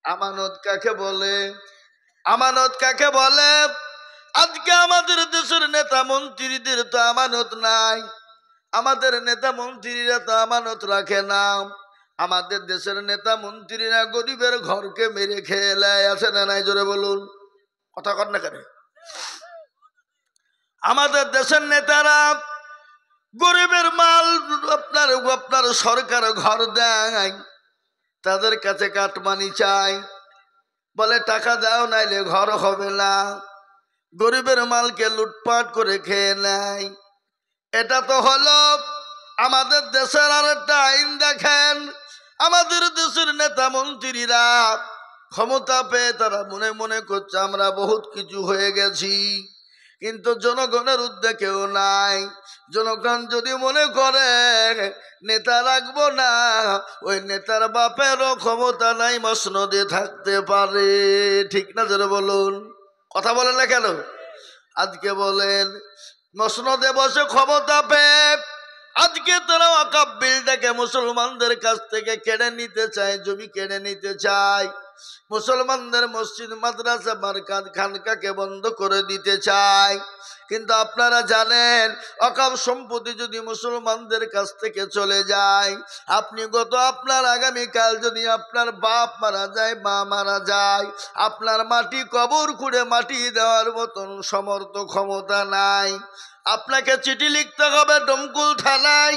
আমানত কাকে বলে? আমানত কাকে বলে? আজকে আমাদের দেশের নেতা মন্ত্রীদের তো আমানত নাই। আমাদের নেতা মন্ত্রীরা তো আমানত রাখে না। আমাদের দেশের নেতা মন্ত্রীরা গরিবের ঘরকে মেরে খেয়ে নেয়, আছে না নাই? জোরে বলুন, কথা কর না কেন? আমাদের দেশের নেতারা গরিবের মাল আপনার আপনার সরকার ঘর দেয়, তাদের কাছে কাটমানি চাই, বলে টাকা দাও নাইলে ঘর হবে না। গরিবের মালকে লুটপাট করে খেয়ে নেয়। এটা তো হলো আমাদের দেশের আর একটা আইন। দেখেন, আমাদের দেশের নেতা মন্ত্রীরা ক্ষমতা পেয়ে তারা মনে মনে করছে আমরা বহুত কিছু হয়ে গেছি, কিন্তু জনগণের উদ্যোগে কেউ নাই। জনগণ যদি মনে করে নেতা রাখবো না, ওই নেতার বাপেরও ক্ষমতা নাই, মসনদে থাকতে পারে। ঠিক না? জোরে বলুন, কথা বলেন না কেন? আজকে বলেন মসনদে বসে ক্ষমতা পেয়ে আজকে তারা ওয়াকফ বিলটাকে মুসলমানদের কাছ থেকে কেড়ে নিতে চায়, জমি কেড়ে নিতে চায়, মুসলমানদের মসজিদ মাদ্রাসা মারকাজ খানকাকে বন্ধ করে দিতে চায়। কিন্তু আপনারা জানেন ওয়াকফ সম্পত্তি যদি মুসলমানদের কাছ থেকে চলে যায়, আপনি আপনার আগামীকাল যদি আপনার বাপ মারা যায়, মা মারা যায়, আপনার মাটি কবর খুঁড়ে মাটি দেওয়ার মতন সমর্থ ক্ষমতা নাই। আপনাকে চিঠি লিখতে হবে ডোমকুল থানায়,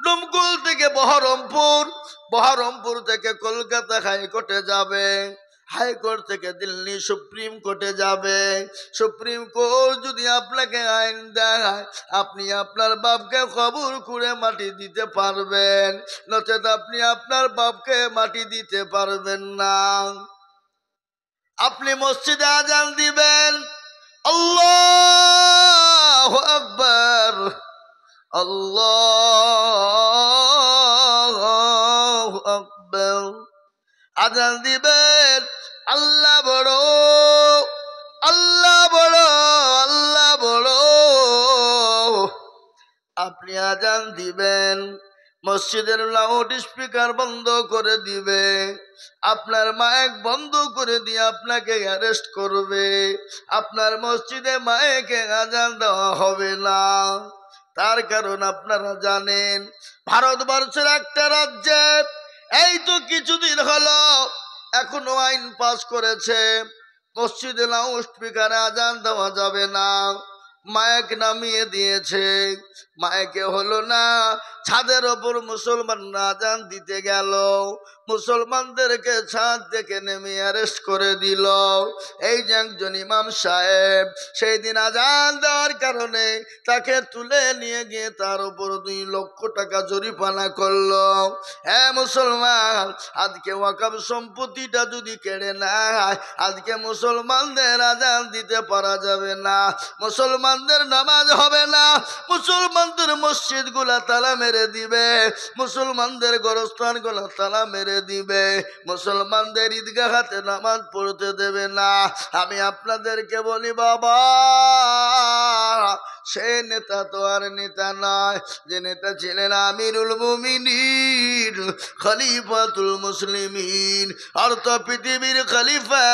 ডোমকুল থেকে বহরমপুর, বহরমপুর থেকে কলকাতা হাইকোর্টে যাবে, হাইকোর্ট থেকে দিল্লি সুপ্রিম কোর্টে যাবে। সুপ্রিম কোর্ট যদি আপনাকে আইন দেয়, আপনি আপনার বাপকে কবর খুঁড়ে মাটি দিতে পারবেন, নচেত আপনি আপনার বাপকে মাটি দিতে পারবেন না। আপনি মসজিদে আজান দিবেন, আল্লাহু আকবার, আল্লাহু আকবার, আজান দিবেন, আল্লাহ বড়, আল্লাহ বড়, আল্লাহ বড়। আপনি আজান দিবেন, মসজিদের লাউড স্পিকার বন্ধ করে দিবে, আপনার মাইক বন্ধ করে দিয়ে আপনাকে অ্যারেস্ট করবে, আপনার মসজিদে মাইকে আজান দেওয়া হবে না। তার কারণ আপনারা জানেন ভারতবর্ষের একটা রাজ্যে এই তো কিছুদিন হলো এখনো আইন পাস করেছে, মসজিদে লাউড স্পিকারে আজান দেওয়া যাবে না, মাইক নামিয়ে দিয়েছে। মাইকে হলো না, ছাদের ওপর মুসলমানরা আজান দিতে গেল, মুসলমানদেরকে ছাদ থেকে নেমে অ্যারেস্ট করে দিল। এই যে একজন ইমাম সাহেব সেই দিন আজান দেওয়ার কারণে তাকে তুলে নিয়ে গিয়ে তার উপর 2 লক্ষ টাকা জরিমানা করলো। হ্যাঁ মুসলমান, আজকে ওয়াকফ সম্পত্তিটা যদি কেড়ে নেয়, আজকে মুসলমানদের আজান দিতে পারা যাবে না, মুসলমানদের নামাজ হবে না, মুসলমানদের মসজিদ গুলা তালা মেরে দিবে, মুসলমানদের গোরস্থান গুলা তালা মেরে দিবে, মুসলমানদের ঈদগাহাতে নামাজ পড়তে দেবে না। আমি আপনাদেরকে বলি বাবা, সে নেতা তো আর নেতা নয়, যে নেতা ছিলেন আমিরুল মুমিনিন, খলিফাতুল মুসলিমিন, অর্থ পৃথিবীর খলিফা।